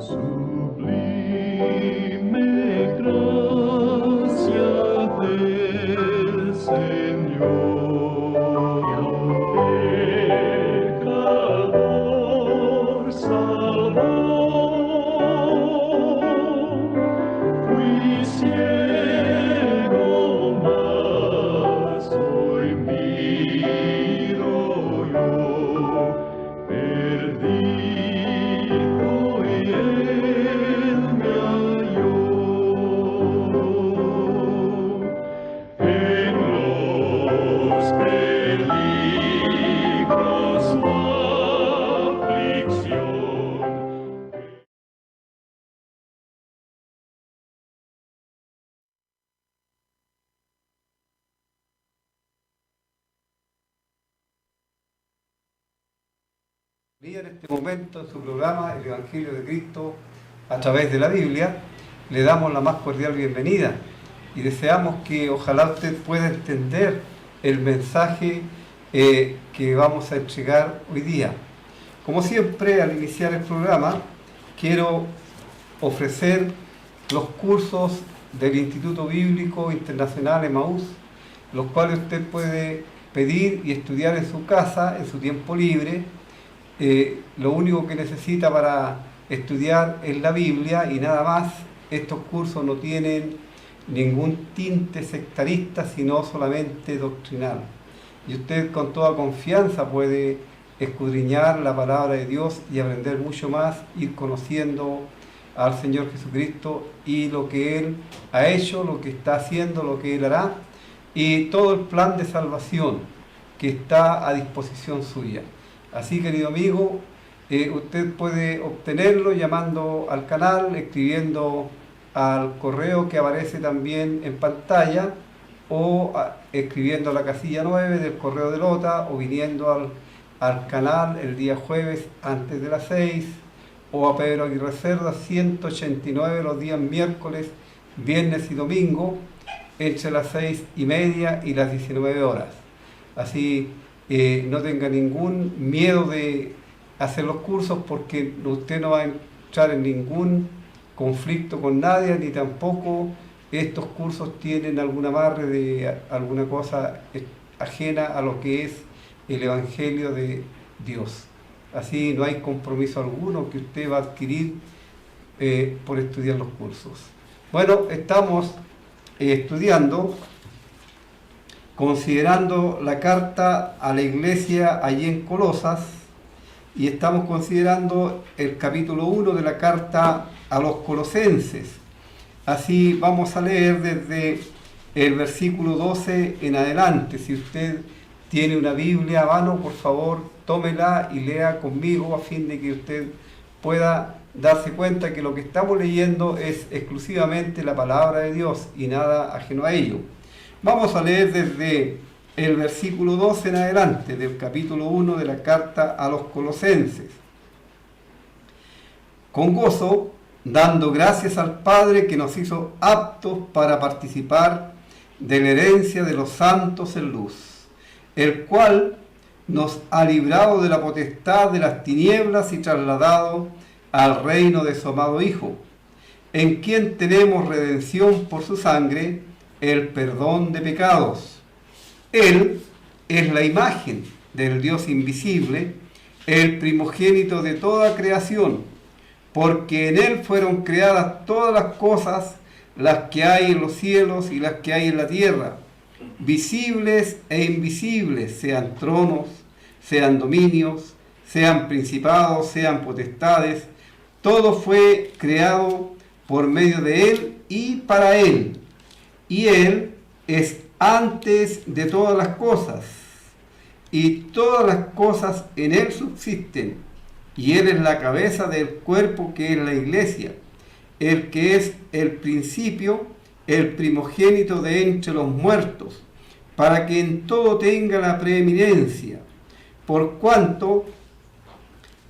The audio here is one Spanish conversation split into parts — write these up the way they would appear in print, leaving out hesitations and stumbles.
Sublime gracia del Señor, pecador salvó, fui ciego, mas hoy miro yo, perdido y él me halló. En los peligros o aflicción. En este momento, en su programa El Evangelio de Cristo a través de la Biblia, le damos la más cordial bienvenida y deseamos que ojalá usted pueda entender el mensaje que vamos a entregar hoy día. Como siempre, al iniciar el programa, quiero ofrecer los cursos del Instituto Bíblico Internacional Emaús, los cuales usted puede pedir y estudiar en su casa, en su tiempo libre. Lo único que necesita para estudiar es la Biblia y nada más. Estos cursos no tienen ningún tinte sectarista, sino solamente doctrinal. Y usted con toda confianza puede escudriñar la palabra de Dios y aprender mucho más, ir conociendo al Señor Jesucristo y lo que Él ha hecho, lo que está haciendo, lo que Él hará y todo el plan de salvación que está a disposición suya. Así, querido amigo, usted puede obtenerlo llamando al canal, escribiendo al correo que aparece también en pantalla o escribiendo a la casilla 9 del correo de Lota o viniendo al canal el día jueves antes de las 6 o a Pedro Aguirre Cerda 189 los días miércoles, viernes y domingo entre las 6:30 y las 19 horas. Así no tenga ningún miedo de hacer los cursos porque usted no va a entrar en ningún conflicto con nadie, ni tampoco estos cursos tienen algún amarre de alguna cosa ajena a lo que es el Evangelio de Dios. Así no hay compromiso alguno que usted va a adquirir por estudiar los cursos. Bueno, estamos estudiando, considerando la carta a la iglesia allí en Colosas, y estamos considerando el capítulo 1 de la carta a los colosenses. Así vamos a leer desde el versículo 12 en adelante. Si usted tiene una Biblia a mano, por favor, tómela y lea conmigo a fin de que usted pueda darse cuenta que lo que estamos leyendo es exclusivamente la palabra de Dios y nada ajeno a ello. Vamos a leer desde el versículo 12 en adelante del capítulo 1 de la carta a los colosenses. Con gozo, dando gracias al Padre que nos hizo aptos para participar de la herencia de los santos en luz, el cual nos ha librado de la potestad de las tinieblas y trasladado al reino de su amado Hijo, en quien tenemos redención por su sangre, el perdón de pecados. Él es la imagen del Dios invisible, el primogénito de toda creación, porque en Él fueron creadas todas las cosas, las que hay en los cielos y las que hay en la tierra, visibles e invisibles, sean tronos, sean dominios, sean principados, sean potestades. Todo fue creado por medio de Él y para Él. Y Él es antes de todas las cosas, y todas las cosas en Él subsisten, y Él es la cabeza del cuerpo que es la iglesia, el que es el principio, el primogénito de entre los muertos, para que en todo tenga la preeminencia, por cuanto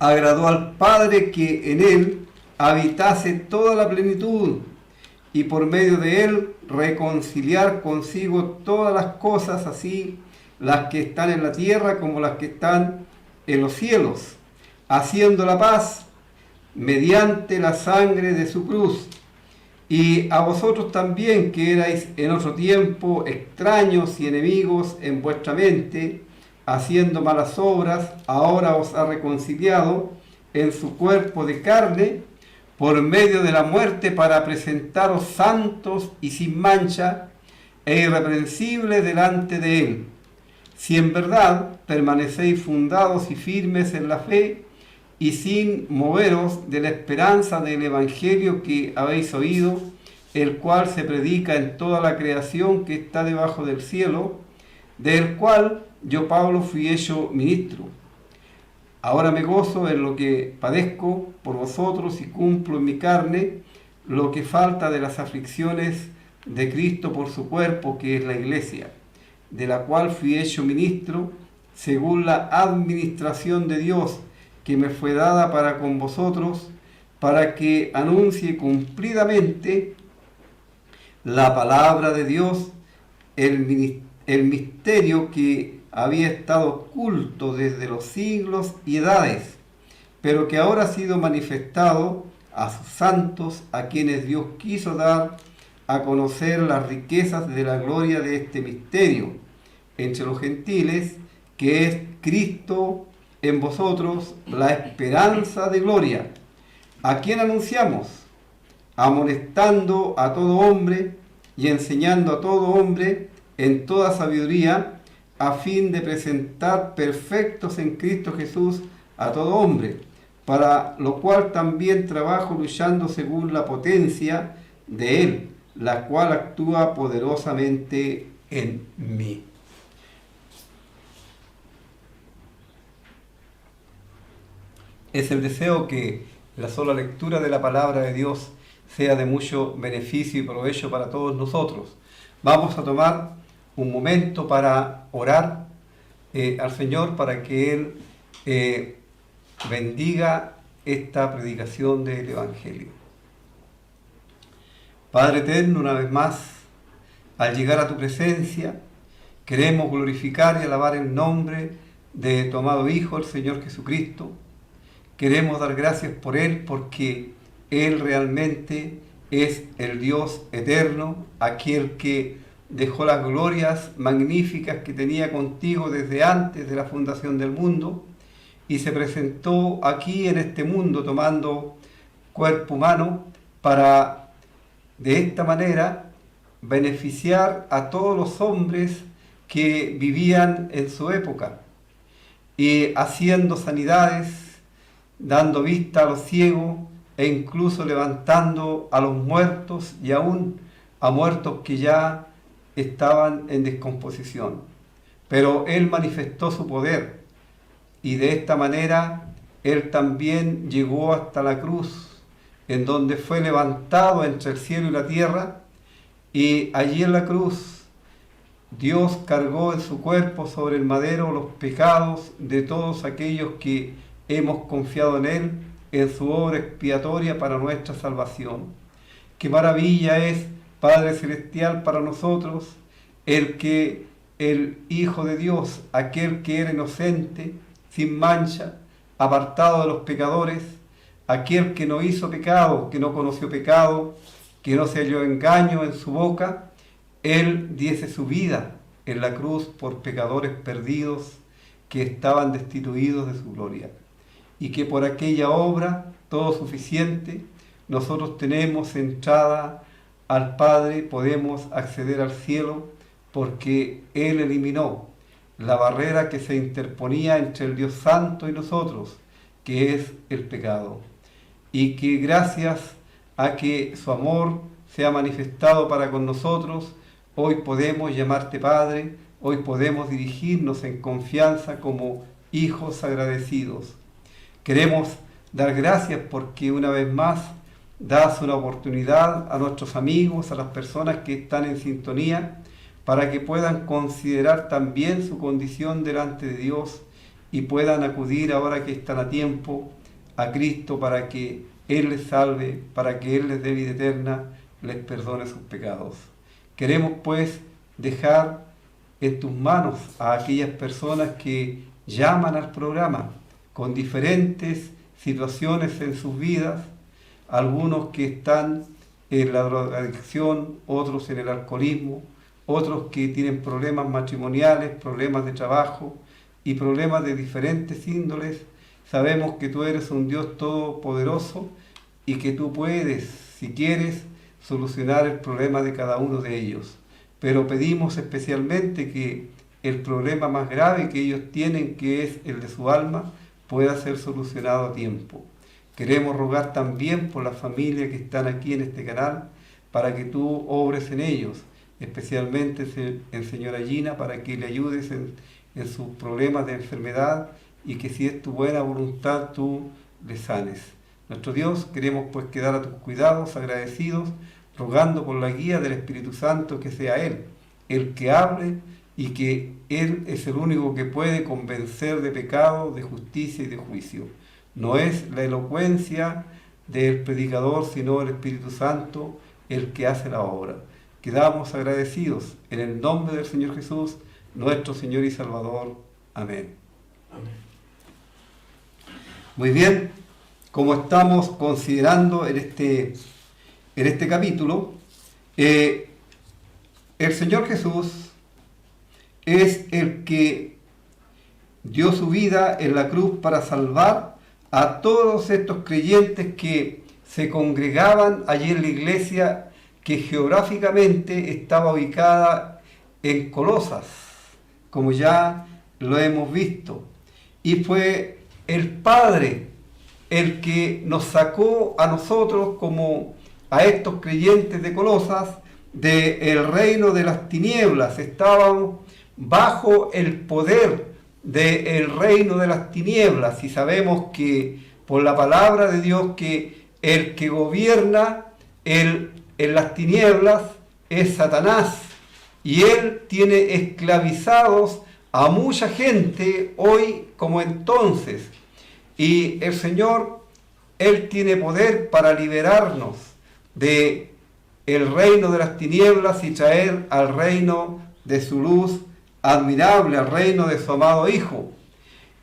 agradó al Padre que en Él habitase toda la plenitud, y por medio de Él reconciliar consigo todas las cosas, así las que están en la tierra como las que están en los cielos, haciendo la paz mediante la sangre de su cruz. Y a vosotros también, que erais en otro tiempo extraños y enemigos en vuestra mente, haciendo malas obras, ahora os ha reconciliado en su cuerpo de carne, por medio de la muerte, para presentaros santos y sin mancha e irreprensibles delante de él. Si en verdad permanecéis fundados y firmes en la fe, y sin moveros de la esperanza del Evangelio que habéis oído, el cual se predica en toda la creación que está debajo del cielo, del cual yo, Pablo, fui hecho ministro. Ahora me gozo en lo que padezco por vosotros y cumplo en mi carne lo que falta de las aflicciones de Cristo por su cuerpo, que es la Iglesia, de la cual fui hecho ministro según la administración de Dios, que me fue dada para con vosotros, para que anuncie cumplidamente la palabra de Dios, el misterio que había estado oculto desde los siglos y edades, pero que ahora ha sido manifestado a sus santos, a quienes Dios quiso dar a conocer las riquezas de la gloria de este misterio entre los gentiles, que es Cristo en vosotros, la esperanza de gloria, a quien anunciamos, amonestando a todo hombre y enseñando a todo hombre en toda sabiduría, a fin de presentar perfectos en Cristo Jesús a todo hombre, para lo cual también trabajo luchando según la potencia de Él, la cual actúa poderosamente en mí. Es el deseo que la sola lectura de la palabra de Dios sea de mucho beneficio y provecho para todos nosotros. Vamos a tomar un momento para orar al Señor para que Él bendiga esta predicación del Evangelio. Padre eterno, una vez más, al llegar a tu presencia, queremos glorificar y alabar el nombre de tu amado Hijo, el Señor Jesucristo. Queremos dar gracias por Él, porque Él realmente es el Dios eterno, aquel que dejó las glorias magníficas que tenía contigo desde antes de la fundación del mundo y se presentó aquí en este mundo tomando cuerpo humano para de esta manera beneficiar a todos los hombres que vivían en su época y haciendo sanidades, dando vista a los ciegos e incluso levantando a los muertos y aún a muertos que ya estaban en descomposición. Pero Él manifestó su poder y de esta manera Él también llegó hasta la cruz, en donde fue levantado entre el cielo y la tierra, y allí en la cruz Dios cargó en su cuerpo sobre el madero los pecados de todos aquellos que hemos confiado en Él, en su obra expiatoria para nuestra salvación. Qué maravilla es, Padre Celestial, para nosotros el que el Hijo de Dios, aquel que era inocente, sin mancha, apartado de los pecadores, aquel que no hizo pecado, que no conoció pecado, que no se halló engaño en su boca, Él diese su vida en la cruz por pecadores perdidos que estaban destituidos de su gloria. Y que por aquella obra, todo suficiente, nosotros tenemos entrada al Padre, podemos acceder al cielo, porque Él eliminó la barrera que se interponía entre el Dios Santo y nosotros, que es el pecado. Y que gracias a que su amor se ha manifestado para con nosotros, hoy podemos llamarte Padre, hoy podemos dirigirnos en confianza como hijos agradecidos. Queremos dar gracias porque una vez más das una oportunidad a nuestros amigos, a las personas que están en sintonía, para que puedan considerar también su condición delante de Dios y puedan acudir ahora que están a tiempo a Cristo para que Él les salve, para que Él les dé vida eterna, les perdone sus pecados. Queremos pues dejar en tus manos a aquellas personas que llaman al programa con diferentes situaciones en sus vidas, algunos que están en la drogadicción, otros en el alcoholismo, otros que tienen problemas matrimoniales, problemas de trabajo y problemas de diferentes índoles. Sabemos que tú eres un Dios todopoderoso y que tú puedes, si quieres, solucionar el problema de cada uno de ellos. Pero pedimos especialmente que el problema más grave que ellos tienen, que es el de su alma, pueda ser solucionado a tiempo. Queremos rogar también por las familias que están aquí en este canal, para que tú obres en ellos, especialmente en señora Gina, para que le ayudes en sus problemas de enfermedad y que si es tu buena voluntad tú le sanes. Nuestro Dios, queremos pues quedar a tus cuidados, agradecidos, rogando por la guía del Espíritu Santo, que sea Él el que hable y que Él es el único que puede convencer de pecado, de justicia y de juicio. No es la elocuencia del predicador, sino el Espíritu Santo el que hace la obra. Quedamos agradecidos en el nombre del Señor Jesús, nuestro Señor y Salvador. Amén. Amén. Muy bien, como estamos considerando en este capítulo, el Señor Jesús es el que dio su vida en la cruz para salvar a todos estos creyentes que se congregaban allí en la iglesia que geográficamente estaba ubicada en Colosas, como ya lo hemos visto. Y fue el Padre el que nos sacó a nosotros, como a estos creyentes de Colosas, del reino de las tinieblas. Estaban bajo el poder del reino de las tinieblas, y sabemos que por la palabra de Dios que el que gobierna en las tinieblas es Satanás, y él tiene esclavizados a mucha gente hoy como entonces, y el Señor, Él tiene poder para liberarnos de el reino de las tinieblas y traer al reino de su luz admirable, al reino de su amado Hijo.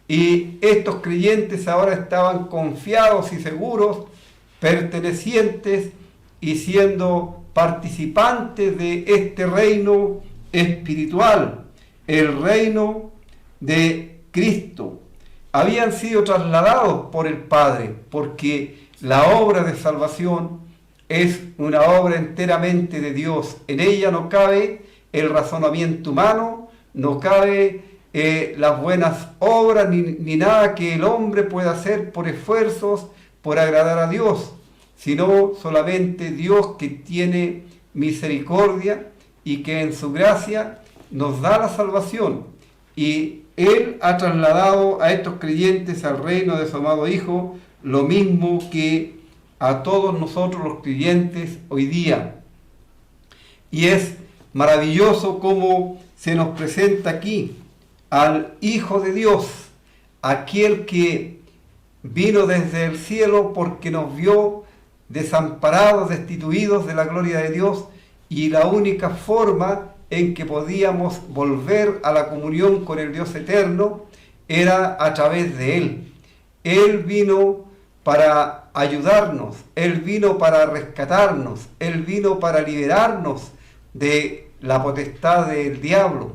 Y estos creyentes ahora estaban confiados y seguros, pertenecientes y siendo participantes de este reino espiritual, el reino de Cristo. Habían sido trasladados por el Padre, porque la obra de salvación es una obra enteramente de Dios. En ella no cabe el razonamiento humano, no cabe las buenas obras, ni nada que el hombre pueda hacer por esfuerzos, por agradar a Dios, sino solamente Dios, que tiene misericordia y que en su gracia nos da la salvación. Y Él ha trasladado a estos creyentes al reino de su amado Hijo, lo mismo que a todos nosotros los creyentes hoy día. Y es maravilloso cómo se nos presenta aquí al Hijo de Dios, aquel que vino desde el cielo porque nos vio desamparados, destituidos de la gloria de Dios, y la única forma en que podíamos volver a la comunión con el Dios eterno era a través de Él. Él vino para ayudarnos, Él vino para rescatarnos, Él vino para liberarnos de la potestad del diablo,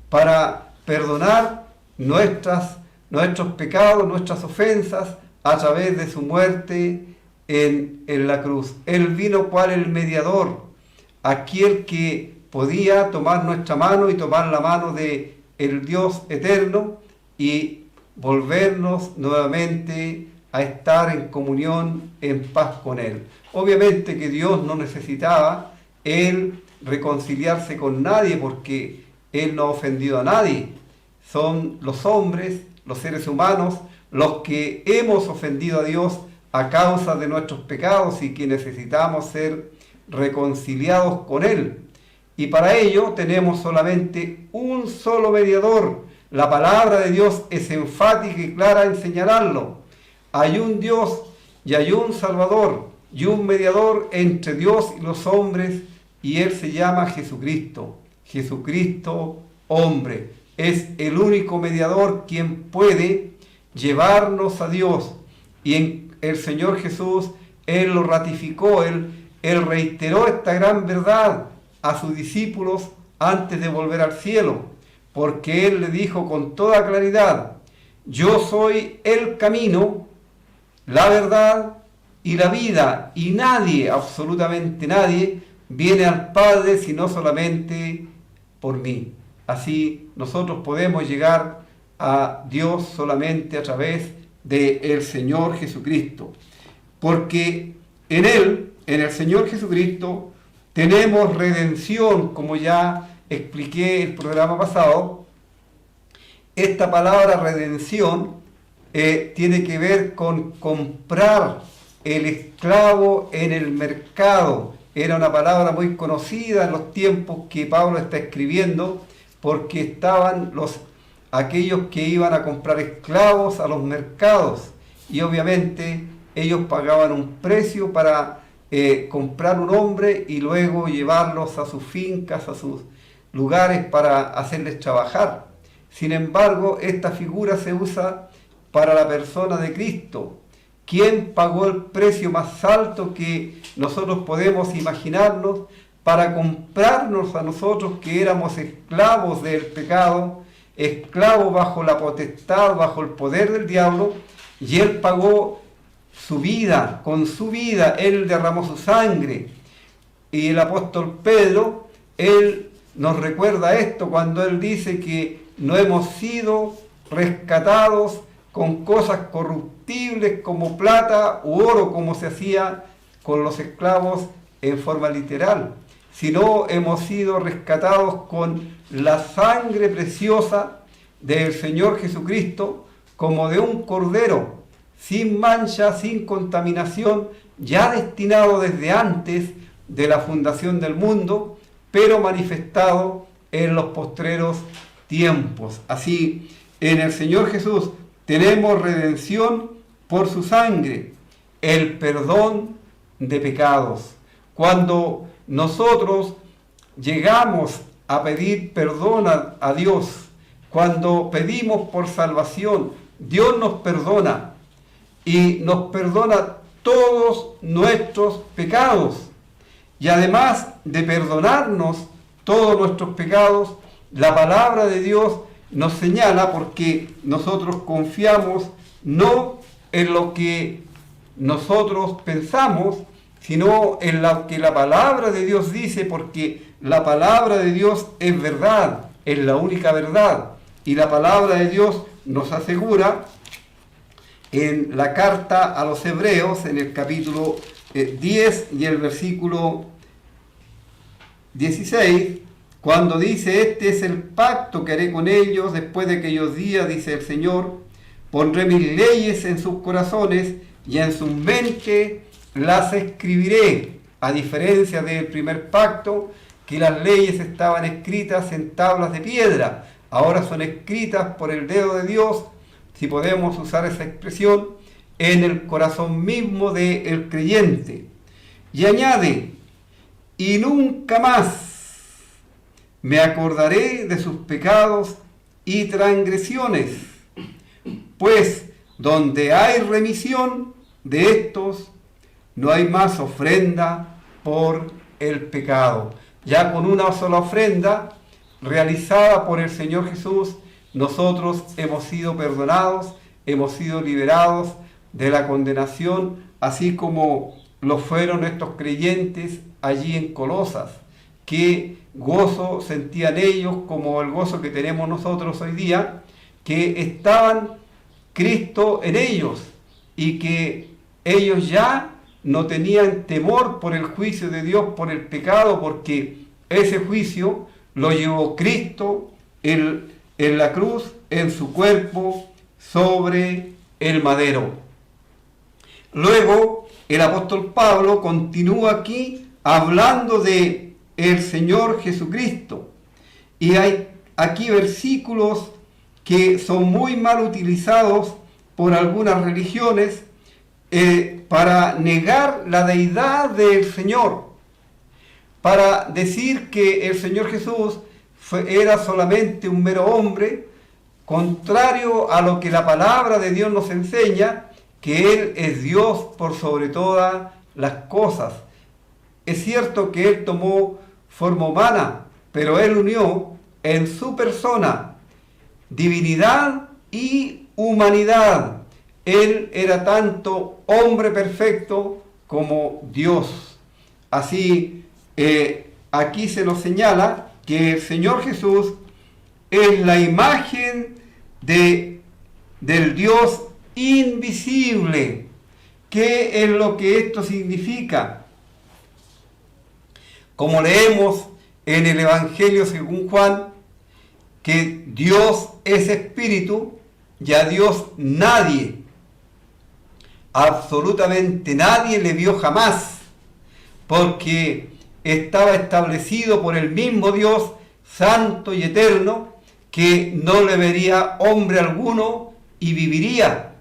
para perdonar nuestros pecados, nuestras ofensas, a través de su muerte en la cruz. Él vino cual el mediador, aquel que podía tomar nuestra mano y tomar la mano de el Dios eterno y volvernos nuevamente a estar en comunión, en paz con Él. Obviamente que Dios no necesitaba Él reconciliarse con nadie, porque Él no ha ofendido a nadie. Son los hombres, los seres humanos, los que hemos ofendido a Dios a causa de nuestros pecados y que necesitamos ser reconciliados con Él. Y para ello tenemos solamente un solo mediador. La palabra de Dios es enfática y clara en señalarlo. Hay un Dios y hay un Salvador y un mediador entre Dios y los hombres, y Él se llama Jesucristo. Jesucristo, hombre, es el único mediador quien puede llevarnos a Dios. y en el Señor Jesús, Él lo ratificó, Él reiteró esta gran verdad a sus discípulos antes de volver al cielo, porque Él le dijo con toda claridad: yo soy el camino, la verdad y la vida, y nadie, absolutamente nadie, viene al Padre sino solamente por mí. Así nosotros podemos llegar a Dios solamente a través del Señor Jesucristo, porque en Él, en el Señor Jesucristo, tenemos redención, como ya expliqué el programa pasado. Esta palabra redención tiene que ver con comprar el esclavo en el mercado. Era una palabra muy conocida en los tiempos que Pablo está escribiendo, porque estaban aquellos que iban a comprar esclavos a los mercados, y obviamente ellos pagaban un precio para comprar un hombre y luego llevarlos a sus fincas, a sus lugares para hacerles trabajar. Sin embargo, esta figura se usa para la persona de Cristo, quien pagó el precio más alto que nosotros podemos imaginarnos para comprarnos a nosotros, que éramos esclavos del pecado, esclavos bajo la potestad, bajo el poder del diablo, y Él pagó su vida, con su vida Él derramó su sangre. Y el apóstol Pedro, él nos recuerda esto cuando él dice que no hemos sido rescatados con cosas corruptibles como plata u oro, como se hacía con los esclavos en forma literal, sino hemos sido rescatados con la sangre preciosa del Señor Jesucristo, como de un cordero, sin mancha, sin contaminación, ya destinado desde antes de la fundación del mundo, pero manifestado en los postreros tiempos. Así, en el Señor Jesús tenemos redención por su sangre, el perdón de pecados. Cuando nosotros llegamos a pedir perdón a Dios, cuando pedimos por salvación, Dios nos perdona, y nos perdona todos nuestros pecados. Y además de perdonarnos todos nuestros pecados, la palabra de Dios nos señala, porque nosotros confiamos no en lo que nosotros pensamos, sino en lo que la palabra de Dios dice, porque la palabra de Dios es verdad, es la única verdad. Y la palabra de Dios nos asegura en la carta a los Hebreos, en el capítulo 10 y el versículo 16, cuando dice: este es el pacto que haré con ellos después de aquellos días, dice el Señor, pondré mis leyes en sus corazones y en sus mentes las escribiré. A diferencia del primer pacto, que las leyes estaban escritas en tablas de piedra, ahora son escritas por el dedo de Dios, si podemos usar esa expresión, en el corazón mismo del creyente. Y añade: y nunca más me acordaré de sus pecados y transgresiones, pues donde hay remisión de estos, no hay más ofrenda por el pecado. Ya con una sola ofrenda realizada por el Señor Jesús, nosotros hemos sido perdonados, hemos sido liberados de la condenación, así como lo fueron estos creyentes allí en Colosas. Qué gozo sentían ellos, como el gozo que tenemos nosotros hoy día, que estaban Cristo en ellos y que ellos ya no tenían temor por el juicio de Dios por el pecado, porque ese juicio lo llevó Cristo en la cruz, en su cuerpo, sobre el madero. Luego el apóstol Pablo continúa aquí hablando de el Señor Jesucristo, y hay aquí versículos que son muy mal utilizados por algunas religiones para negar la deidad del Señor, para decir que el Señor Jesús era solamente un mero hombre, contrario a lo que la palabra de Dios nos enseña, que Él es Dios por sobre todas las cosas. Es cierto que Él tomó forma humana, pero Él unió en su persona divinidad y humanidad. Él era tanto hombre perfecto como Dios. Así, aquí se nos señala que el Señor Jesús es la imagen del Dios invisible. ¿Qué es lo que esto significa? Como leemos en el Evangelio según Juan, que Dios es espíritu y a Dios nadie, absolutamente nadie le vio jamás, porque estaba establecido por el mismo Dios santo y eterno, que no le vería hombre alguno y viviría.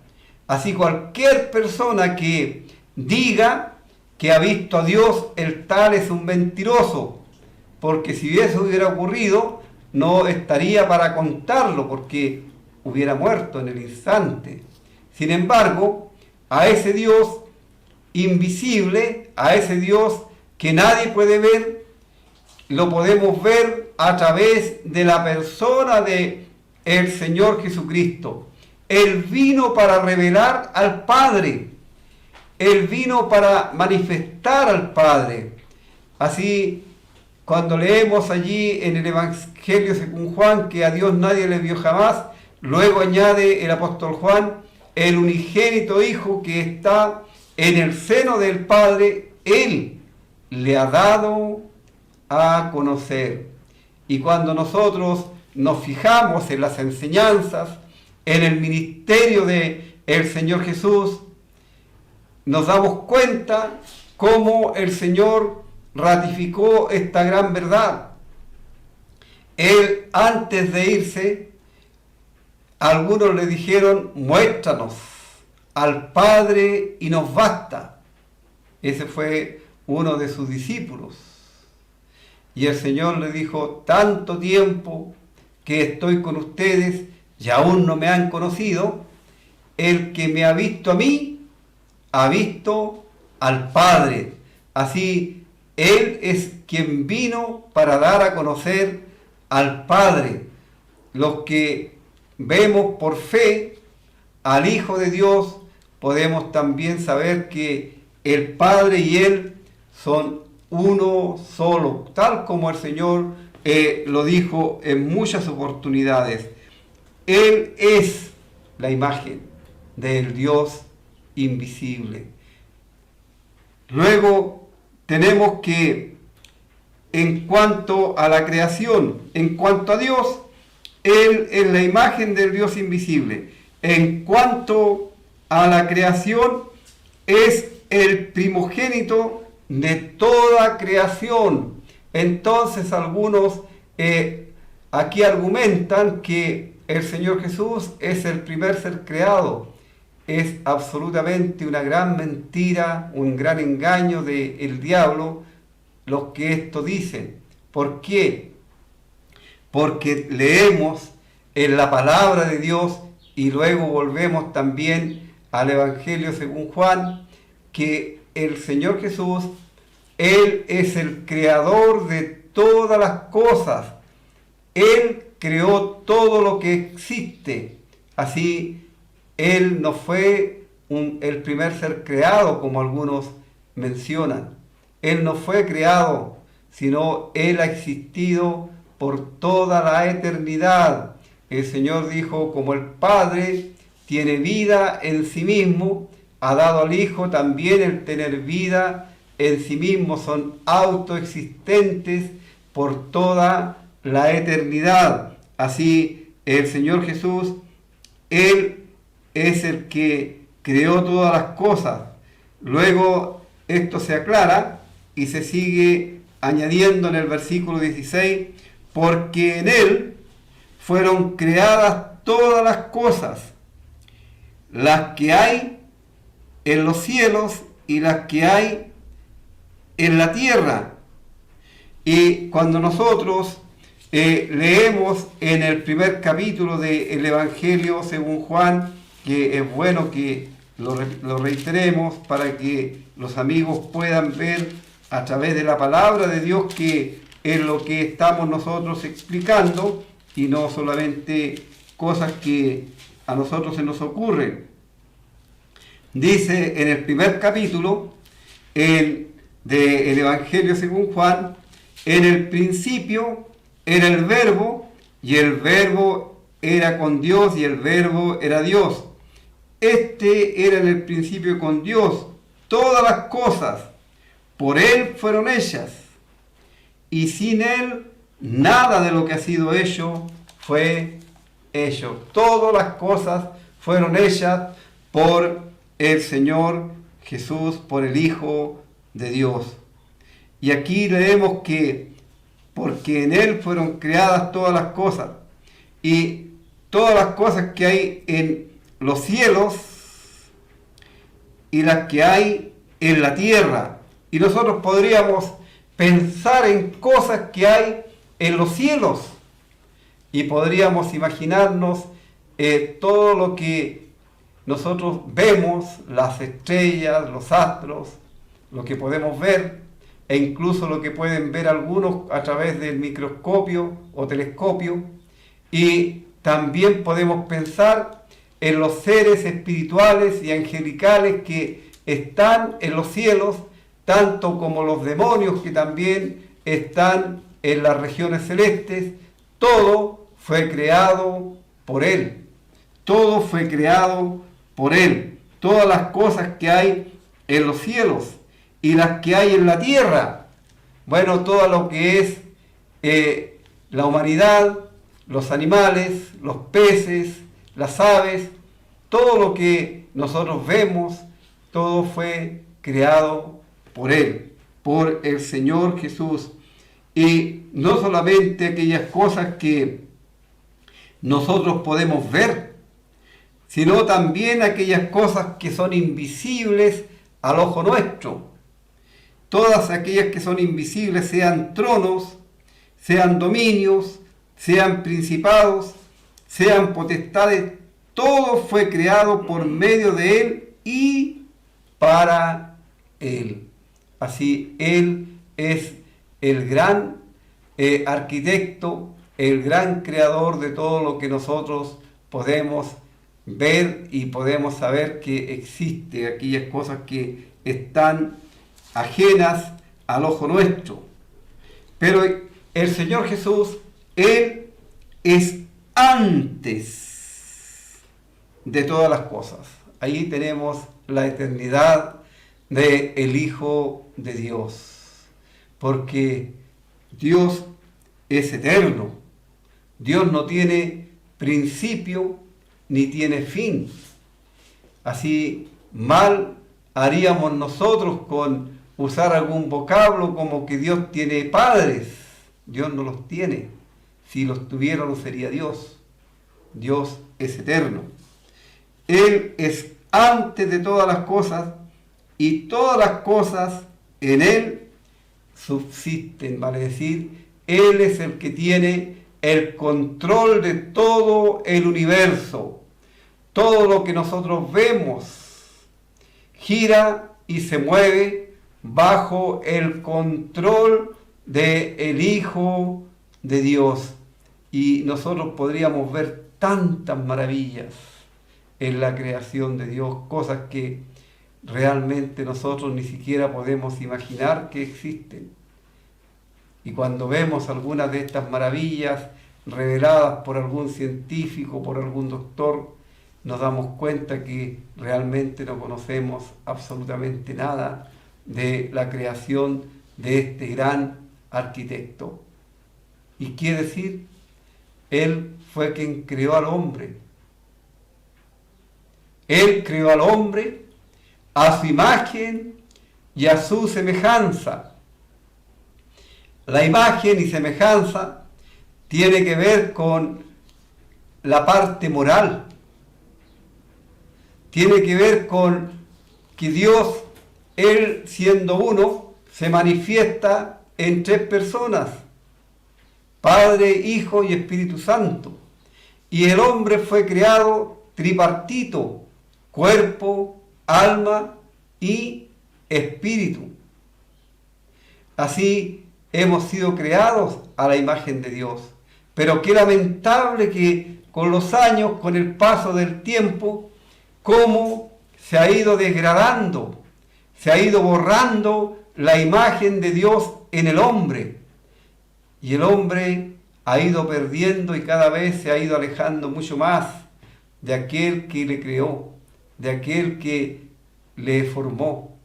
Así cualquier persona que diga que ha visto a Dios, el tal es un mentiroso, porque si eso hubiera ocurrido, no estaría para contarlo, porque hubiera muerto en el instante. Sin embargo, a ese Dios invisible, a ese Dios que nadie puede ver, lo podemos ver a través de la persona de el Señor Jesucristo. Él vino para revelar al Padre. Él vino para manifestar al Padre. Así, cuando leemos allí en el Evangelio según Juan que a Dios nadie le vio jamás, luego añade el apóstol Juan, el unigénito Hijo que está en el seno del Padre, Él le ha dado a conocer. Y cuando nosotros nos fijamos en las enseñanzas, en el ministerio de el Señor Jesús, nos damos cuenta cómo el Señor ratificó esta gran verdad. Él, antes de irse, algunos le dijeron, muéstranos al Padre y nos basta. Ese fue uno de sus discípulos. Y el Señor le dijo, tanto tiempo que estoy con ustedes y aún no me han conocido. El que me ha visto a mí, ha visto al Padre. Así, Él es quien vino para dar a conocer al Padre. Los que vemos por fe al Hijo de Dios, podemos también saber que el Padre y Él son uno solo, tal como el Señor lo dijo en muchas oportunidades. Él es la imagen del Dios invisible. Luego tenemos que, en cuanto a la creación, en cuanto a Dios, Él es la imagen del Dios invisible. En cuanto a la creación, es el primogénito de toda creación. Entonces algunos aquí argumentan que el Señor Jesús es el primer ser creado. Es absolutamente una gran mentira, un gran engaño del diablo los que esto dicen. ¿Por qué? Porque leemos en la palabra de Dios y luego volvemos también al Evangelio según Juan, que el Señor Jesús, Él es el creador de todas las cosas. Él creó todo lo que existe. Así, Él no fue el primer ser creado, como algunos mencionan. Él no fue creado, sino Él ha existido por toda la eternidad. El Señor dijo, como el Padre tiene vida en sí mismo, ha dado al Hijo también el tener vida en sí mismo. Son autoexistentes por toda la eternidad. Así, el Señor Jesús, Él es el que creó todas las cosas. Luego, esto se aclara y se sigue añadiendo en el versículo 16, porque en Él fueron creadas todas las cosas, las que hay en los cielos y las que hay en la tierra. Y cuando nosotros leemos en el primer capítulo del Evangelio según Juan, que es bueno que lo reiteremos para que los amigos puedan ver a través de la palabra de Dios que es lo que estamos nosotros explicando y no solamente cosas que a nosotros se nos ocurren. Dice en el primer capítulo del Evangelio según Juan: en el principio era el Verbo, y el Verbo era con Dios, y el Verbo era Dios. Este era en el principio con Dios. Todas las cosas por Él fueron hechas, y sin Él nada de lo que ha sido hecho fue hecho. Todas las cosas fueron hechas por el Señor Jesús, por el Hijo de Dios. Y aquí leemos que porque en Él fueron creadas todas las cosas, y todas las cosas que hay en los cielos y las que hay en la tierra. Y nosotros podríamos pensar en cosas que hay en los cielos y podríamos imaginarnos todo lo que nosotros vemos, las estrellas, los astros, lo que podemos ver, e incluso lo que pueden ver algunos a través del microscopio o telescopio. Y también podemos pensar en los seres espirituales y angelicales que están en los cielos, tanto como los demonios que también están en las regiones celestes. Todo fue creado por Él. Todo fue creado por Él. Todas las cosas que hay en los cielos y las que hay en la tierra. Bueno, todo lo que es la humanidad, los animales, los peces, las aves, todo lo que nosotros vemos, todo fue creado por Él, por el Señor Jesús. Y no solamente aquellas cosas que nosotros podemos ver, sino también aquellas cosas que son invisibles al ojo nuestro. Todas aquellas que son invisibles, sean tronos, sean dominios, sean principados, sean potestades, todo fue creado por medio de Él y para Él. Así, Él es el gran arquitecto, el gran creador de todo lo que nosotros podemos ver y podemos saber que existe, aquellas cosas que están ajenas al ojo nuestro. Pero el Señor Jesús, Él es antes de todas las cosas. Ahí tenemos la eternidad del Hijo de Dios, porque Dios es eterno. Dios no tiene principio ni tiene fin. Así mal haríamos nosotros con usar algún vocablo como que Dios tiene padres. Dios no los tiene. Si los tuviera no sería Dios. Dios es eterno. Él es antes de todas las cosas y todas las cosas en Él subsisten. Vale decir, Él es el que tiene el control de todo el universo. Todo lo que nosotros vemos gira y se mueve bajo el control del Hijo de Dios. Y nosotros podríamos ver tantas maravillas en la creación de Dios, cosas que realmente nosotros ni siquiera podemos imaginar que existen. Y cuando vemos algunas de estas maravillas reveladas por algún científico, por algún doctor, nos damos cuenta que realmente no conocemos absolutamente nada de la creación de este gran arquitecto. ¿Y qué decir? Él fue quien creó al hombre. Él creó al hombre a su imagen y a su semejanza. La imagen y semejanza tiene que ver con la parte moral. Tiene que ver con que Dios, Él siendo uno, se manifiesta en tres personas: Padre, Hijo y Espíritu Santo. Y el hombre fue creado tripartito: cuerpo, alma y espíritu. Así hemos sido creados a la imagen de Dios. Pero qué lamentable que con los años, con el paso del tiempo, cómo se ha ido degradando, se ha ido borrando la imagen de Dios en el hombre. Y el hombre ha ido perdiendo y cada vez se ha ido alejando mucho más de aquel que le creó, de aquel que le formó.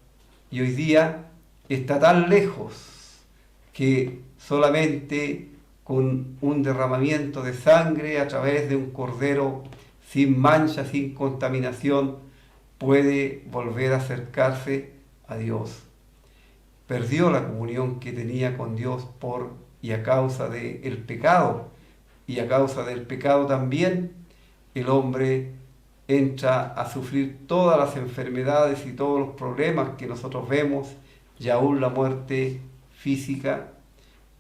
Y hoy día está tan lejos que solamente con un derramamiento de sangre a través de un cordero sin mancha, sin contaminación, puede volver a acercarse a Dios. Perdió la comunión que tenía con Dios por y a causa del pecado. Y a causa del pecado también el hombre entra a sufrir todas las enfermedades y todos los problemas que nosotros vemos, y aún la muerte física,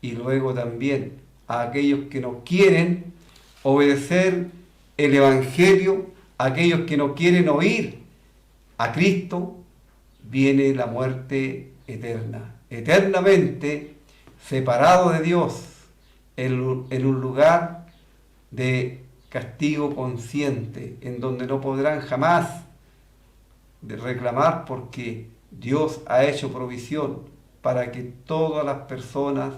y luego también a aquellos que no quieren obedecer el Evangelio, a aquellos que no quieren oír a Cristo, viene la muerte eterna, eternamente separado de Dios en un lugar de castigo consciente, en donde no podrán jamás reclamar, porque Dios ha hecho provisión para que todas las personas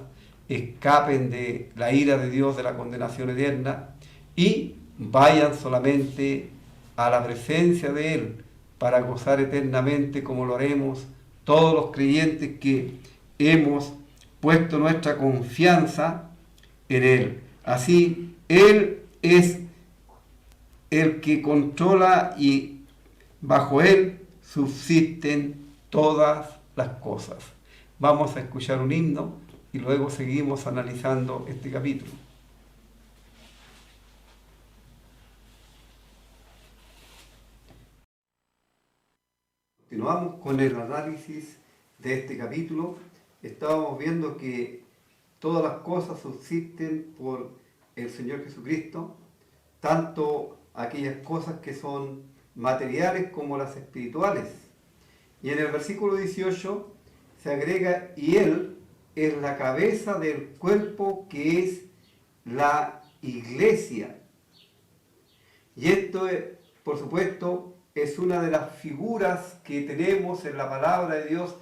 escapen de la ira de Dios, de la condenación eterna, y vayan solamente a la presencia de Él para gozar eternamente, como lo haremos todos los creyentes que hemos puesto nuestra confianza en Él. Así, Él es el que controla y bajo Él subsisten todas las cosas. Vamos a escuchar un himno y luego seguimos analizando este capítulo. Continuamos con el análisis de este capítulo. Estábamos viendo que todas las cosas subsisten por el Señor Jesucristo, tanto aquellas cosas que son materiales como las espirituales. Y en el versículo 18 se agrega, y Él es la cabeza del cuerpo que es la iglesia. Y esto, por supuesto, es una de las figuras que tenemos en la palabra de Dios,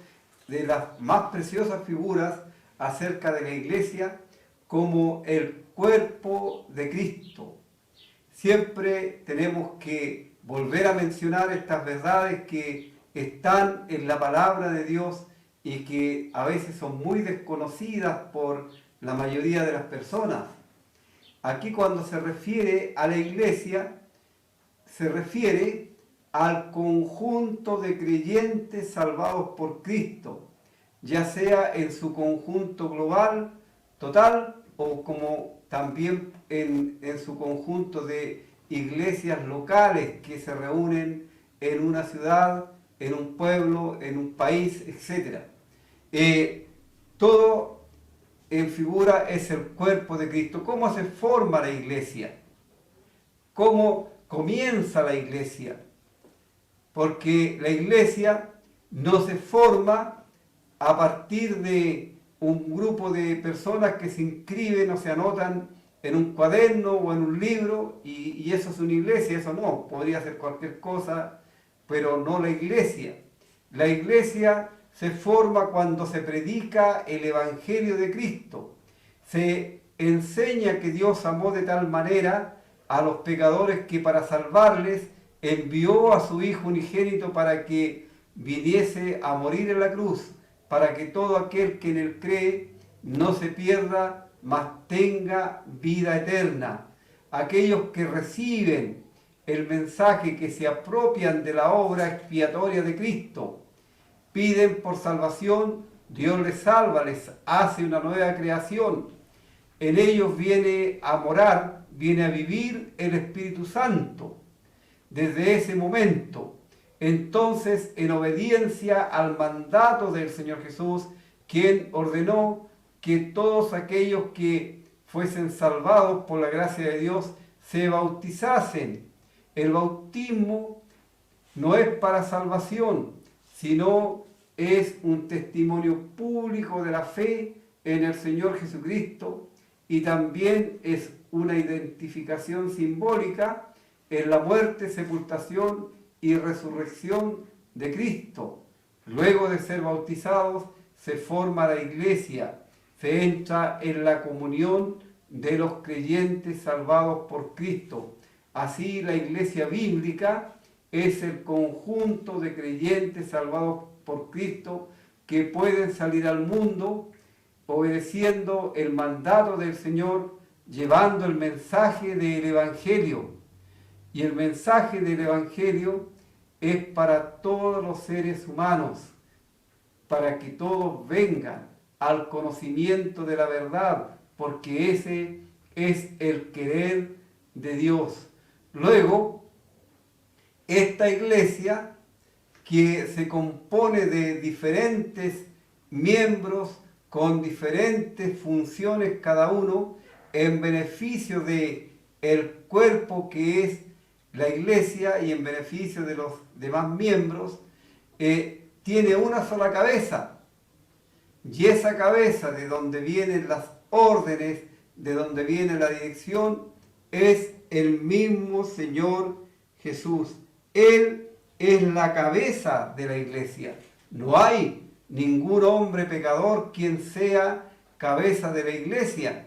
de las más preciosas figuras acerca de la iglesia, como el cuerpo de Cristo. Siempre tenemos que volver a mencionar estas verdades que están en la palabra de Dios y que a veces son muy desconocidas por la mayoría de las personas. Aquí, cuando se refiere a la iglesia, se refiere al conjunto de creyentes salvados por Cristo, ya sea en su conjunto global, total, o como también en su conjunto de iglesias locales que se reúnen en una ciudad, en un pueblo, en un país, etc. Todo en figura es el cuerpo de Cristo. ¿Cómo se forma la iglesia? ¿Cómo comienza la iglesia? Porque la iglesia no se forma a partir de un grupo de personas que se inscriben o se anotan en un cuaderno o en un libro y eso es una iglesia. Eso no, podría ser cualquier cosa, pero no la iglesia. La iglesia se forma cuando se predica el Evangelio de Cristo. Se enseña que Dios amó de tal manera a los pecadores que para salvarles envió a su Hijo unigénito para que viniese a morir en la cruz, para que todo aquel que en él cree no se pierda, mas tenga vida eterna. Aquellos que reciben el mensaje, que se apropian de la obra expiatoria de Cristo, piden por salvación, Dios les salva, les hace una nueva creación. En ellos viene a morar, viene a vivir el Espíritu Santo. Desde ese momento, entonces, en obediencia al mandato del Señor Jesús, quien ordenó que todos aquellos que fuesen salvados por la gracia de Dios se bautizasen. El bautismo no es para salvación, sino es un testimonio público de la fe en el Señor Jesucristo y también es una identificación simbólica en la muerte, sepultación y resurrección de Cristo. Luego de ser bautizados, se forma la iglesia, se entra en la comunión de los creyentes salvados por Cristo. Así, la iglesia bíblica es el conjunto de creyentes salvados por Cristo que pueden salir al mundo obedeciendo el mandato del Señor, llevando el mensaje del Evangelio. Y el mensaje del Evangelio es para todos los seres humanos, para que todos vengan al conocimiento de la verdad, porque ese es el querer de Dios. Luego, esta iglesia, que se compone de diferentes miembros con diferentes funciones cada uno, en beneficio de el cuerpo que es la iglesia y en beneficio de los demás miembros, tiene una sola cabeza. Y esa cabeza, de donde vienen las órdenes, de donde viene la dirección, es el mismo Señor Jesús. Él es la cabeza de la iglesia. No hay ningún hombre pecador quien sea cabeza de la iglesia,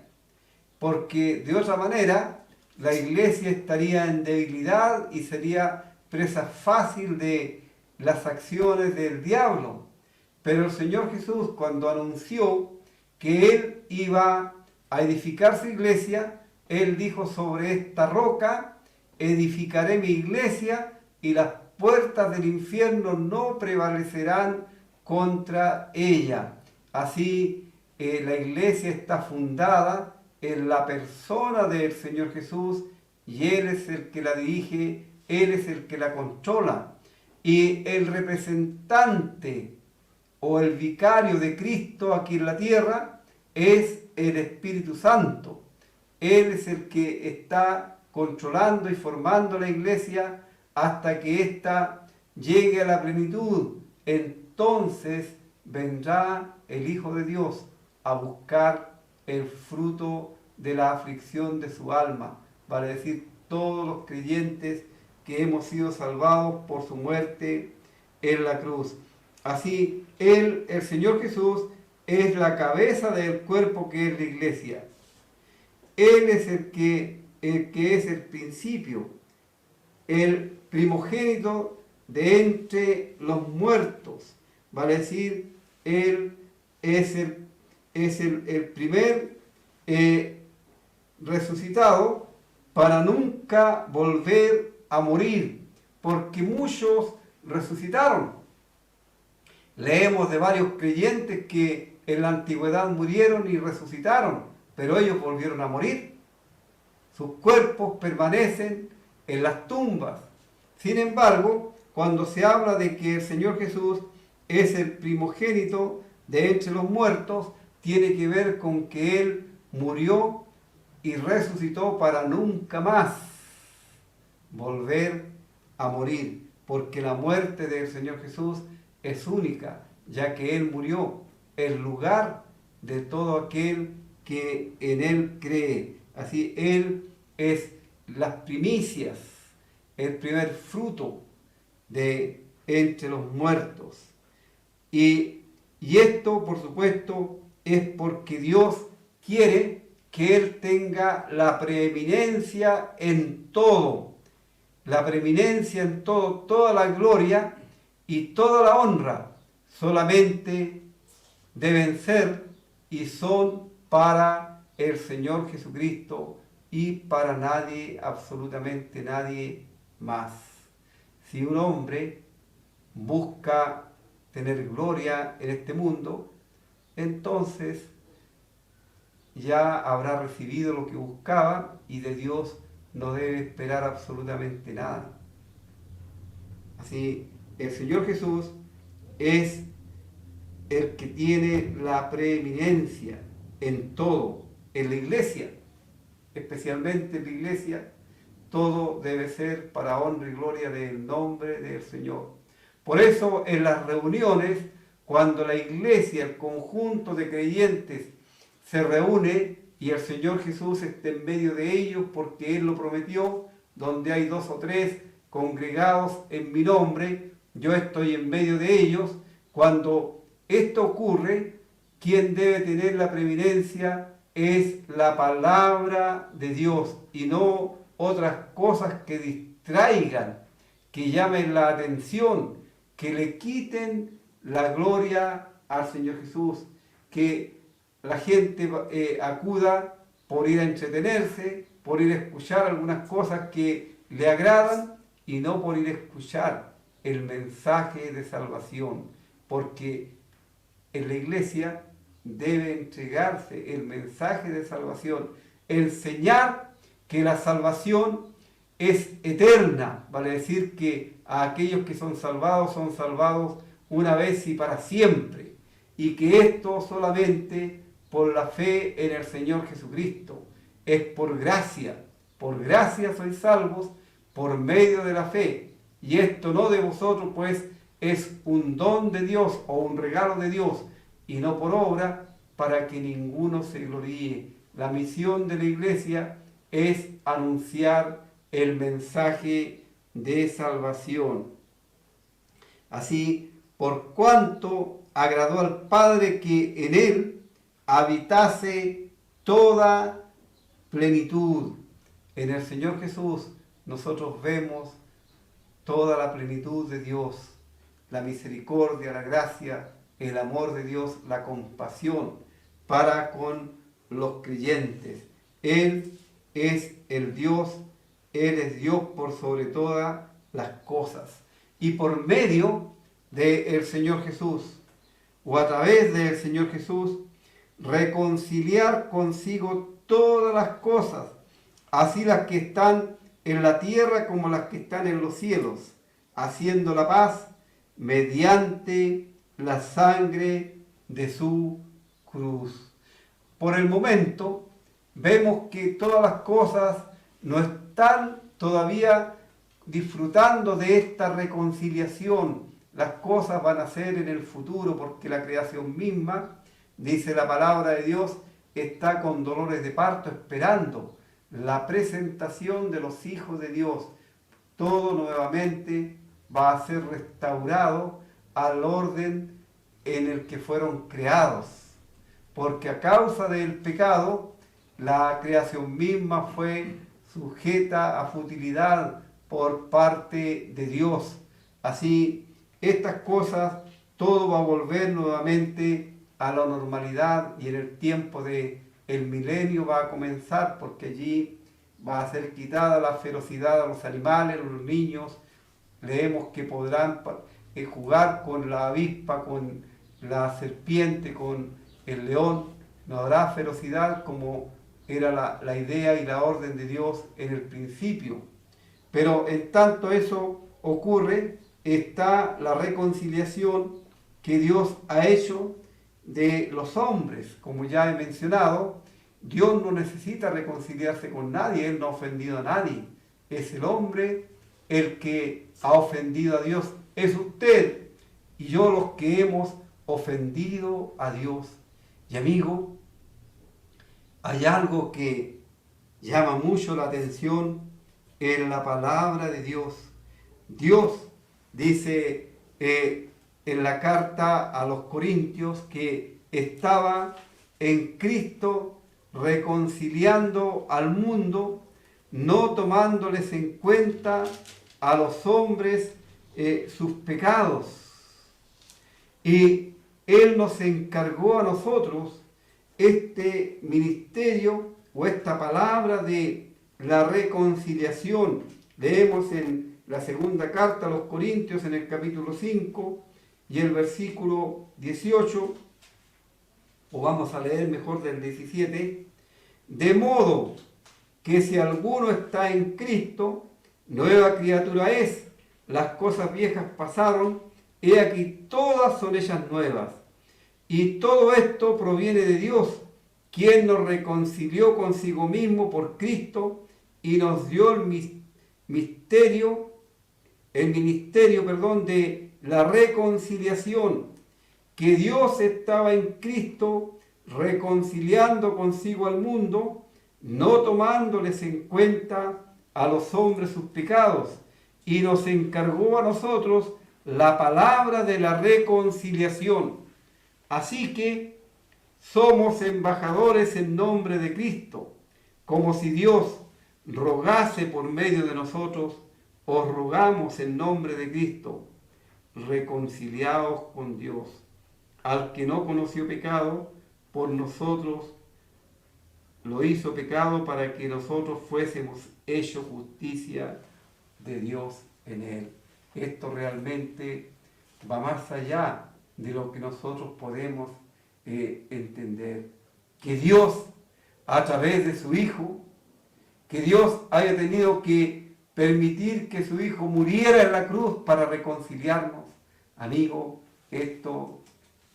porque de otra manera la iglesia estaría en debilidad y sería presa fácil de las acciones del diablo. Pero el Señor Jesús, cuando anunció que Él iba a edificar su iglesia, Él dijo: sobre esta roca edificaré mi iglesia y las puertas del infierno no prevalecerán contra ella. Así, la iglesia está fundada en la persona del Señor Jesús y Él es el que la dirige, Él es el que la controla. Y el representante o el vicario de Cristo aquí en la tierra es el Espíritu Santo. Él es el que está controlando y formando la iglesia hasta que ésta llegue a la plenitud. Entonces vendrá el Hijo de Dios a buscar el fruto de la aflicción de su alma, vale decir, todos los creyentes que hemos sido salvados por su muerte en la cruz. Así, Él, el Señor Jesús, es la cabeza del cuerpo que es la iglesia. Él es el que es el principio, el primogénito de entre los muertos, vale decir, Él es el primer resucitado para nunca volver a morir, porque muchos resucitaron. Leemos de varios creyentes que en la antigüedad murieron y resucitaron, pero ellos volvieron a morir. Sus cuerpos permanecen en las tumbas. Sin embargo, cuando se habla de que el Señor Jesús es el primogénito de entre los muertos, tiene que ver con que Él murió y resucitó para nunca más volver a morir, porque la muerte del Señor Jesús es única, ya que Él murió en lugar de todo aquel que en Él cree. Así, Él es las primicias, el primer fruto de entre los muertos. Y esto, por supuesto, es porque Dios quiere que Él tenga la preeminencia en todo, la preeminencia en todo, toda la gloria y toda la honra solamente deben ser y son para el Señor Jesucristo y para nadie, absolutamente nadie más. Si un hombre busca tener gloria en este mundo, entonces ya habrá recibido lo que buscaba y de Dios no debe esperar absolutamente nada. Así, el Señor Jesús es el que tiene la preeminencia en todo, en la iglesia, especialmente en la iglesia, todo debe ser para honra y gloria del nombre del Señor. Por eso en las reuniones, cuando la iglesia, el conjunto de creyentes se reúne y el Señor Jesús está en medio de ellos porque Él lo prometió, donde hay 2 o 3 congregados en mi nombre, yo estoy en medio de ellos. Cuando esto ocurre, quien debe tener la preeminencia es la palabra de Dios y no otras cosas que distraigan, que llamen la atención, que le quiten la gloria al Señor Jesús, que la gente acuda por ir a entretenerse, por ir a escuchar algunas cosas que le agradan y no por ir a escuchar el mensaje de salvación, porque en la iglesia debe entregarse el mensaje de salvación, enseñar que la salvación es eterna, vale decir que a aquellos que son salvados una vez y para siempre, y que esto solamente por la fe en el Señor Jesucristo, es por gracia sois salvos por medio de la fe, y esto no de vosotros, pues es un don de Dios o un regalo de Dios, y no por obra, para que ninguno se gloríe. La misión de la iglesia es anunciar el mensaje de salvación. Así, por cuanto agradó al Padre que en él habitase toda plenitud. En el Señor Jesús nosotros vemos toda la plenitud de Dios, la misericordia, la gracia, el amor de Dios, la compasión para con los creyentes. Él es el Dios, Él es Dios por sobre todas las cosas. Y por medio del Señor Jesús, o a través del Señor Jesús, reconciliar consigo todas las cosas, así las que están en la tierra como las que están en los cielos, haciendo la paz mediante la sangre de su cruz. Por el momento, vemos que todas las cosas no están todavía disfrutando de esta reconciliación. Las cosas van a ser en el futuro, porque la creación misma, dice la palabra de Dios, está con dolores de parto esperando la presentación de los hijos de Dios. Todo nuevamente va a ser restaurado al orden en el que fueron creados, porque a causa del pecado la creación misma fue sujeta a futilidad por parte de Dios. Así, estas cosas, todo va a volver nuevamente a la normalidad, y en el tiempo del milenio va a comenzar, porque allí va a ser quitada la ferocidad a los animales, a los niños. Leemos que podrán jugar con la avispa, con la serpiente, con el león. No habrá ferocidad como era la idea y la orden de Dios en el principio. Pero en tanto eso ocurre, está la reconciliación que Dios ha hecho de los hombres. Como ya he mencionado, Dios no necesita reconciliarse con nadie, Él no ha ofendido a nadie. Es el hombre el que ha ofendido a Dios, es usted y yo los que hemos ofendido a Dios. Y amigo, hay algo que llama mucho la atención en la palabra de Dios. Dios dice en la carta a los Corintios que estaba en Cristo reconciliando al mundo, no tomándoles en cuenta a los hombres sus pecados. Y Él nos encargó a nosotros este ministerio o esta palabra de la reconciliación. Leemos en la segunda carta a los Corintios, en el capítulo 5 y el versículo 18, o vamos a leer mejor del 17, de modo que si alguno está en Cristo, nueva criatura es, las cosas viejas pasaron, he aquí todas son ellas nuevas. Y todo esto proviene de Dios, quien nos reconcilió consigo mismo por Cristo y nos dio el ministerio de la reconciliación, que Dios estaba en Cristo reconciliando consigo al mundo, no tomándoles en cuenta a los hombres sus pecados, y nos encargó a nosotros la palabra de la reconciliación. Así que somos embajadores en nombre de Cristo, como si Dios rogase por medio de nosotros. Os rogamos en nombre de Cristo, reconciliados con Dios. Al que no conoció pecado, por nosotros lo hizo pecado para que nosotros fuésemos hechos justicia de Dios en él. Esto realmente va más allá de lo que nosotros podemos entender. Que Dios, a través de su Hijo, que Dios haya tenido que permitir que su Hijo muriera en la cruz para reconciliarnos. Amigo, esto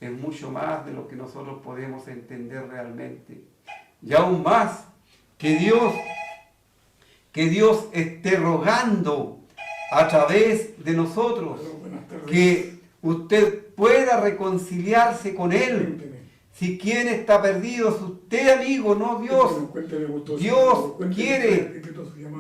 es mucho más de lo que nosotros podemos entender realmente. Y aún más, que Dios esté rogando a través de nosotros que usted pueda reconciliarse con Él. Si quien está perdido es usted, amigo, no Dios. Dios quiere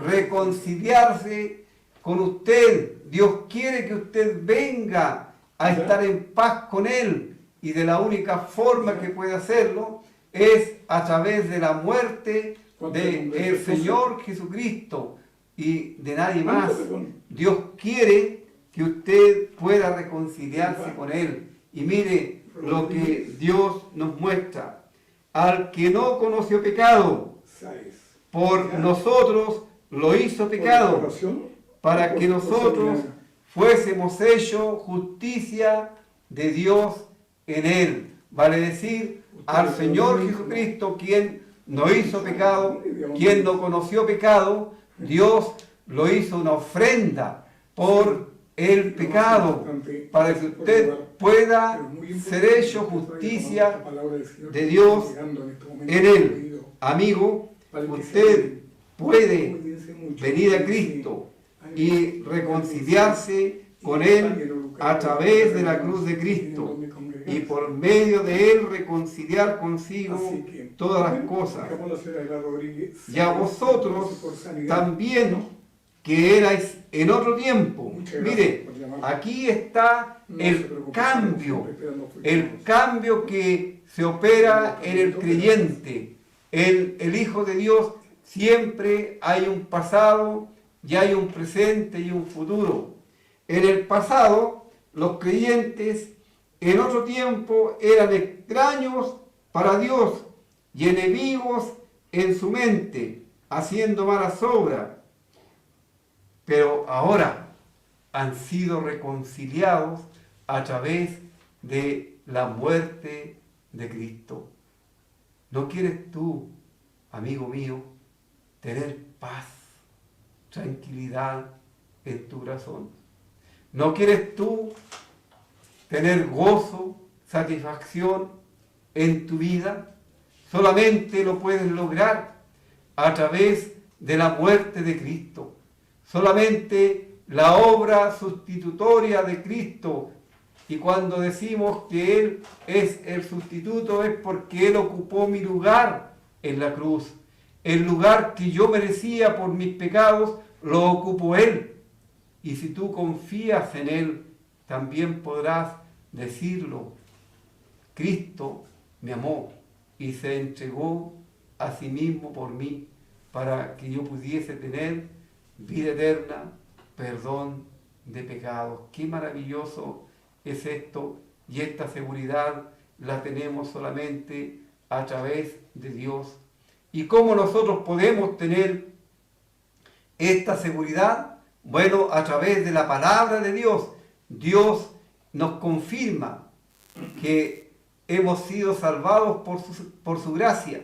reconciliarse con usted. Dios quiere que usted venga a estar en paz con Él. Y de la única forma que puede hacerlo es a través de la muerte del Señor Jesucristo y de nadie más. Dios quiere que usted pueda reconciliarse con Él. Y mire lo que Dios nos muestra. Al que no conoció pecado, por nosotros lo hizo pecado, para que nosotros fuésemos hechos justicia de Dios en Él. Vale decir, al Señor Jesucristo, quien no hizo pecado, quien no conoció pecado, Dios lo hizo una ofrenda por el pecado, para que usted pueda ser hecho justicia de Dios en Él. Amigo, usted puede venir a Cristo y reconciliarse con Él a través de la cruz de Cristo, y por medio de Él reconciliar consigo todas las cosas. Y a vosotros también, que erais en otro tiempo. Mire, aquí está el cambio que se opera en el creyente. El Hijo de Dios, siempre hay un pasado, y hay un presente y un futuro. En el pasado, los creyentes en otro tiempo eran extraños para Dios y enemigos en su mente, haciendo malas obras. Pero ahora han sido reconciliados a través de la muerte de Cristo. ¿No quieres tú, amigo mío, tener paz, tranquilidad en tu corazón? ¿No quieres tú tener gozo, satisfacción en tu vida? Solamente lo puedes lograr a través de la muerte de Cristo. Solamente la obra sustitutoria de Cristo. Y cuando decimos que Él es el sustituto, es porque Él ocupó mi lugar en la cruz. El lugar que yo merecía por mis pecados, lo ocupó Él. Y si tú confías en Él, también podrás decirlo. Cristo me amó y se entregó a sí mismo por mí, para que yo pudiese tener vida eterna, perdón de pecados. Qué maravilloso es esto, y esta seguridad la tenemos solamente a través de Dios. ¿Y cómo nosotros podemos tener esta seguridad? Bueno, a través de la palabra de Dios. Dios nos confirma que hemos sido salvados por su gracia.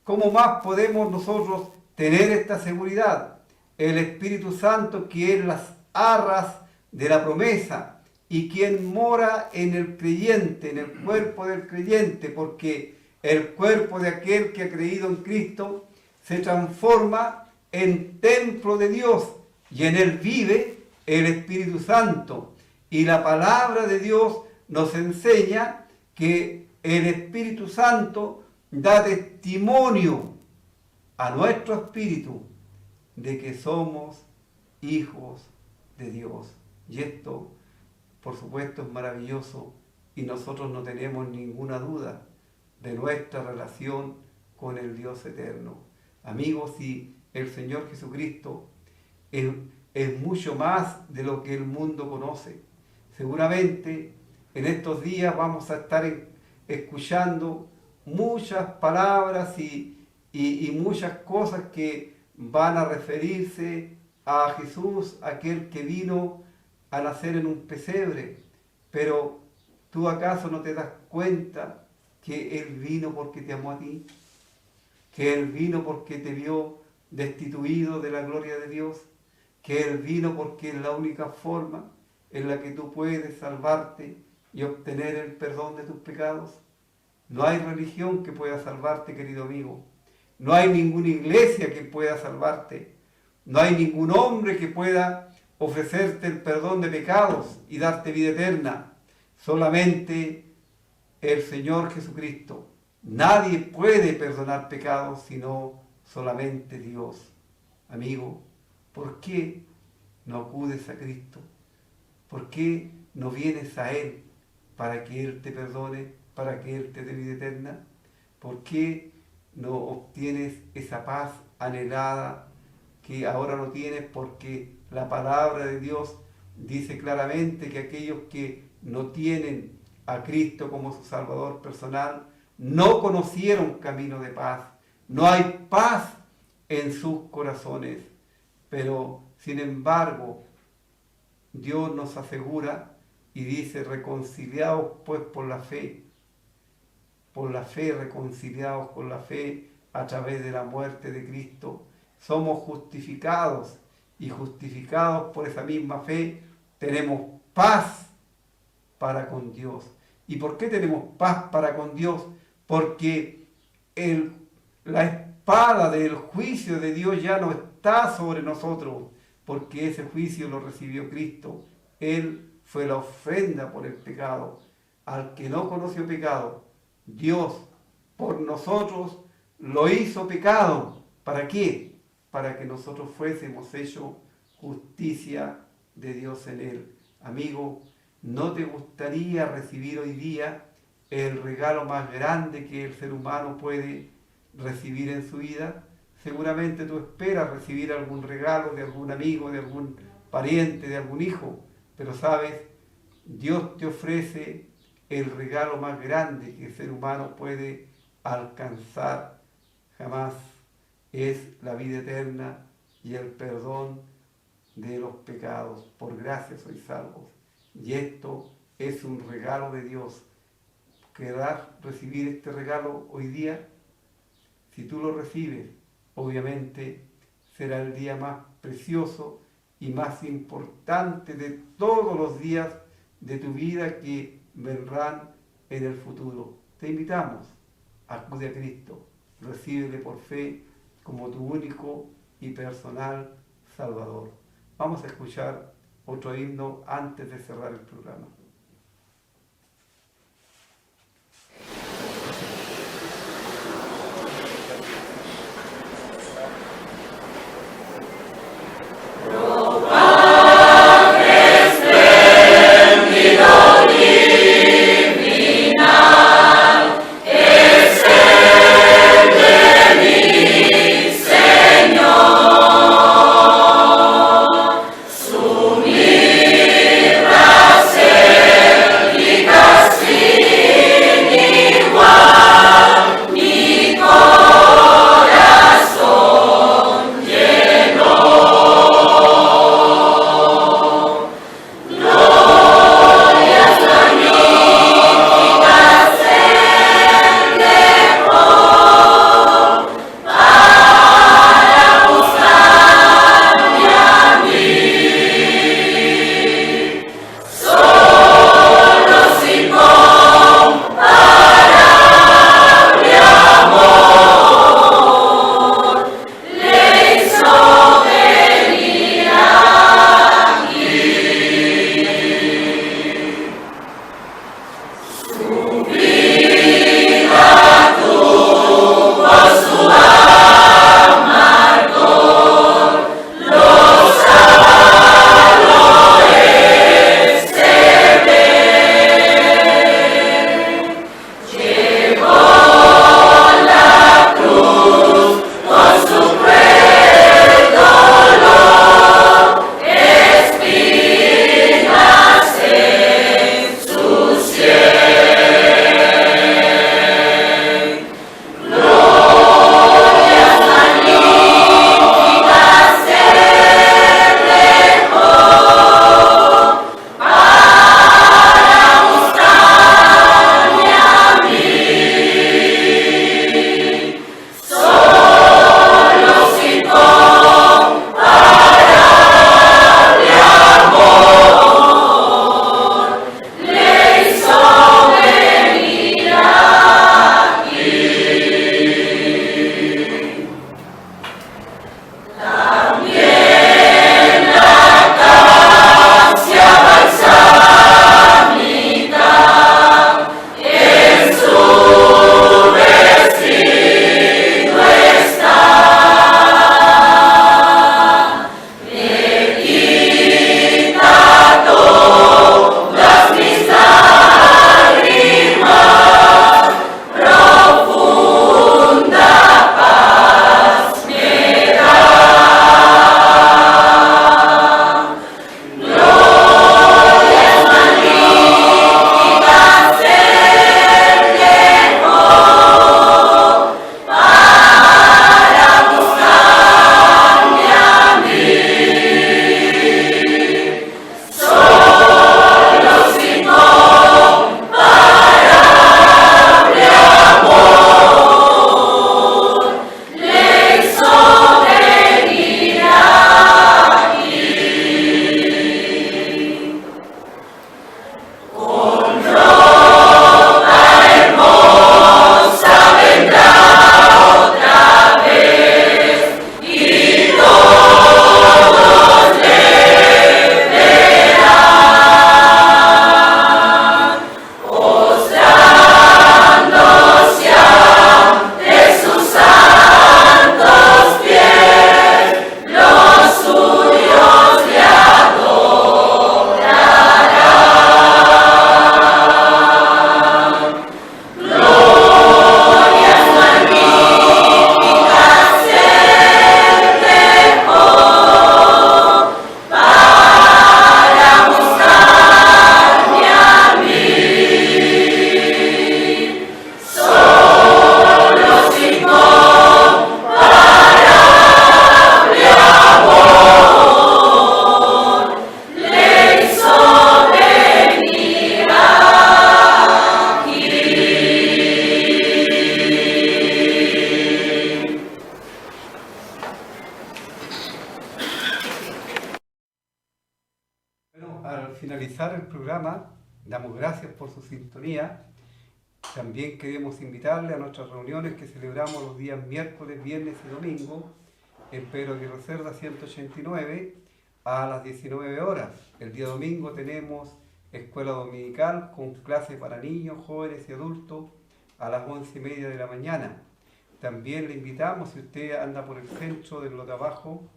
¿Cómo más podemos nosotros tener esta seguridad? El Espíritu Santo, que es las arras de la promesa y quien mora en el creyente, en el cuerpo del creyente, porque el cuerpo de aquel que ha creído en Cristo se transforma en templo de Dios y en él vive el Espíritu Santo. Y la palabra de Dios nos enseña que el Espíritu Santo da testimonio a nuestro espíritu de que somos hijos de Dios. Y esto, por supuesto, es maravilloso y nosotros no tenemos ninguna duda de nuestra relación con el Dios eterno. Amigos, si el Señor Jesucristo es mucho más de lo que el mundo conoce. Seguramente en estos días vamos a estar escuchando muchas palabras y muchas cosas que van a referirse a Jesús, aquel que vino a nacer en un pesebre. Pero ¿tú acaso no te das cuenta que Él vino porque te amó a ti? Que Él vino porque te vio destituido de la gloria de Dios, que Él vino porque es la única forma en la que tú puedes salvarte y obtener el perdón de tus pecados. No hay religión que pueda salvarte, querido amigo. No hay ninguna iglesia que pueda salvarte. No hay ningún hombre que pueda ofrecerte el perdón de pecados y darte vida eterna. Solamente el Señor Jesucristo. Nadie puede perdonar pecados sino solamente Dios. Amigo, ¿por qué no acudes a Cristo? ¿Por qué no vienes a Él para que Él te perdone, para que Él te dé vida eterna? ¿Por qué no obtienes esa paz anhelada que ahora no tienes? Porque la palabra de Dios dice claramente que aquellos que no tienen a Cristo como su Salvador personal no conocieron camino de paz. No hay paz en sus corazones. Pero, sin embargo, Dios nos asegura y dice: reconciliados pues por la fe, reconciliados con la fe a través de la muerte de Cristo, somos justificados, y justificados por esa misma fe tenemos paz para con Dios. ¿Y por qué tenemos paz para con Dios? Porque la espada del juicio de Dios ya no está sobre nosotros, porque ese juicio lo recibió Cristo. Él fue la ofrenda por el pecado. Al que no conoció pecado, Dios por nosotros lo hizo pecado. ¿Para qué? Para que nosotros fuésemos hechos justicia de Dios en Él. Amigo, ¿no te gustaría recibir hoy día el regalo más grande que el ser humano puede recibir en su vida? Seguramente tú esperas recibir algún regalo de algún amigo, de algún pariente, de algún hijo, pero sabes, Dios te ofrece el regalo más grande que el ser humano puede alcanzar jamás. Es la vida eterna y el perdón de los pecados. Por gracia sois salvos. Y esto es un regalo de Dios. ¿Querrás recibir este regalo hoy día? Si tú lo recibes, obviamente será el día más precioso y más importante de todos los días de tu vida que vendrán en el futuro. Te invitamos, acude a Cristo, recíbele por fe como tu único y personal Salvador. Vamos a escuchar otro himno antes de cerrar el programa. Sumir damos gracias por su sintonía. También queremos invitarle a nuestras reuniones que celebramos los días miércoles, viernes y domingo en Pedro Aguirre Cerda 189 a las 19 horas. El día domingo tenemos escuela dominical con clases para niños, jóvenes y adultos a las 11:30 de la mañana. También le invitamos, si usted anda por el centro del lote abajo,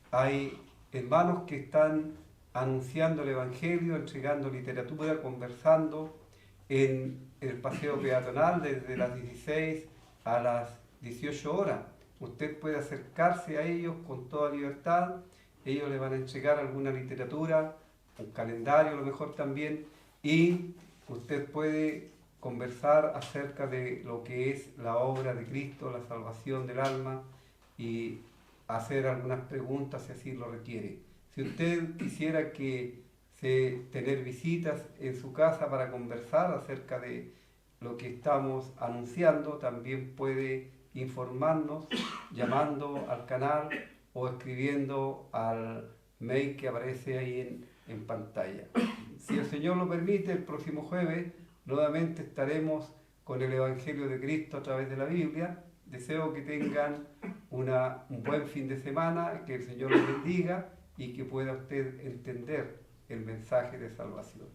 hay hermanos que están anunciando el Evangelio, entregando literatura, conversando en el paseo peatonal desde las 16 a las 18 horas. Usted puede acercarse a ellos con toda libertad, ellos le van a entregar alguna literatura, un calendario a lo mejor también, y usted puede conversar acerca de lo que es la obra de Cristo, la salvación del alma, y hacer algunas preguntas si así lo requiere. Si usted quisiera tener visitas en su casa para conversar acerca de lo que estamos anunciando, también puede informarnos llamando al canal o escribiendo al mail que aparece ahí en pantalla. Si el Señor lo permite, el próximo jueves nuevamente estaremos con el Evangelio de Cristo a través de la Biblia. Deseo que tengan un buen fin de semana, que el Señor los bendiga y que pueda usted entender el mensaje de salvación.